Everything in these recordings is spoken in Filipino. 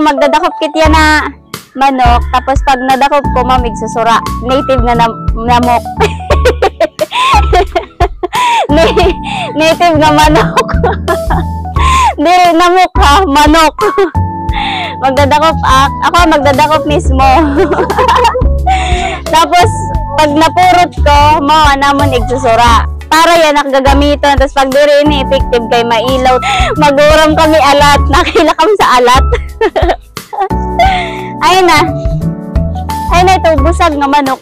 magdadakop kit yan na manok. Tapos pag nadakop ko, mamig susura. Native na namok. Native na manok. Di, namok ha, manok. Magdadakop ako, magdadakop mismo. Tapos, pag napurot ko, mga namon igsusura. Para yan nakagagamiton. Tapos pag diri ini effective kay mailaw. Maguram kami alat. Nakilakam sa alat. Ayun na. Ayun na ito, busag nga manok.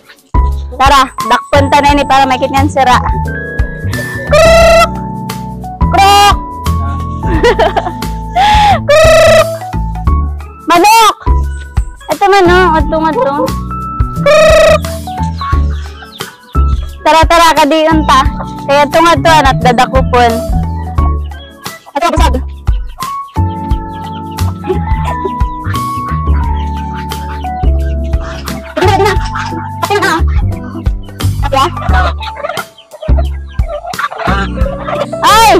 Tara, dakpunta na ini para makit nyan sira. Krok! Krok! Krok! Manok! Ito manok. Ito. Krok! Tara, kadiyon ta. Kaya tunga-tuan at dadakupon. Ito, busag. Ito na. Ito ay!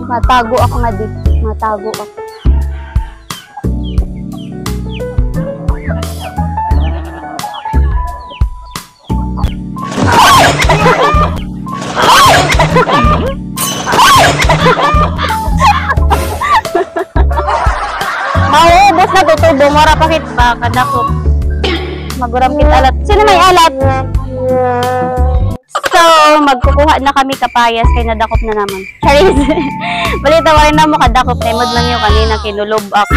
Matago ako nga di. Matago ako. Maubos na tutubong. Wara pakit ba? Kadakop. Maguram kit alat. Sino may alat? So, magkukuha na kami kapayas kay nadakop na naman. Charis. Balita wa rin na mo kadakop na imod man yung kanina kinulob ako.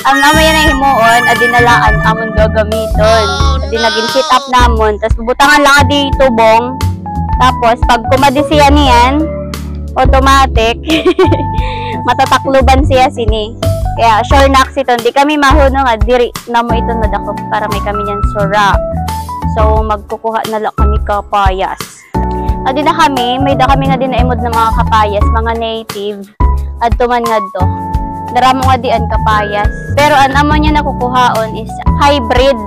Ang naman yan ay himuon, adinalaan amon gagamiton. Adi naging sit up namon, tapos bubutangan lang adi tubong. Tapos pag kumadi siya niyan, automatic matatakluban siya sini. Kaya sure naksiton, di kami mahunong nga diri na mo ito nadakop para may kami niyan sura. So magkukuha na lang kami kapayas. Adi na kami, may da kami nga din na imod ng mga kapayas, mga native. Adto man nga do. Daramo nga dian kapayas. Pero ang amo niya nakukuhaon is hybrid.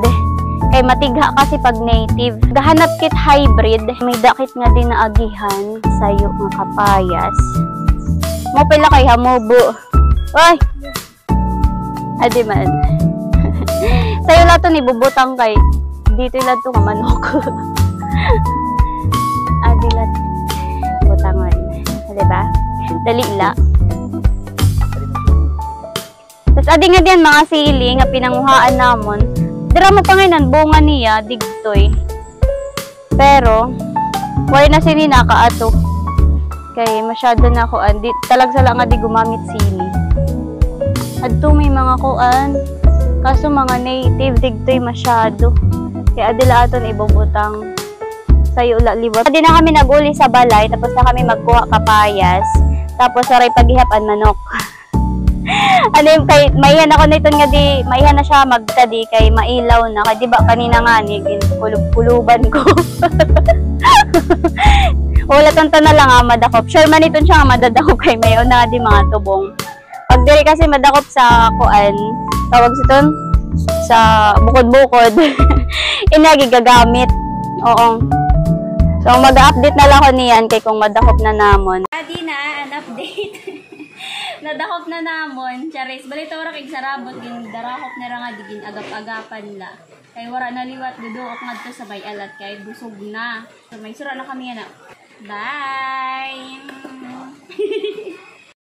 Kay matigha kasi pag native. Gahanap kit hybrid, may dakit nga din na agihan sayo nga kapayas. Mo pila kay hamubo. Oy. Adi man. Sayo lato ni bubutang kay dito lang ito nga manok. Adi lang butangon. Diba? Dali la. Tapos adi nga diyan mga sili nga pinanguhaan namon. Dira mo pa ngayon bunga niya digtoy. Pero wala na sini nakaato. Kay masyado na kuan. Talagsala nga di gumamit sili. Adto may mga kuan. Kaso mga native digtoy masyado. Kaya adila aton ibubutang sayo ula liwat. Adi na kami naguli sa balay tapos na kami magkuha kapayas. Tapos saray paghihapan manok. Ano yung kay maihan ako nito nga di maihan na siya magtadi kay mailaw na kay di ba kanina nga ni kulub-kuluban ko. Wala tonto na lang madakop. Sure man iton siya nga madadakop kay mayon na di mga tubong. Pag diri kasi madakop sa kuan, tawag siton sa bukod-bukod. Inagi gagamit. Oo. So mag-update na lang ko niyan kay kung madakop na namon. Adi na an update. Nadakop na namon, charis. Balito ora kay sarabot din darakop na ra nga digin agap-agapan la. Kay wara na liwat duduok ngadto sa bay alat kay busog na. So may sura na kami na. Bye.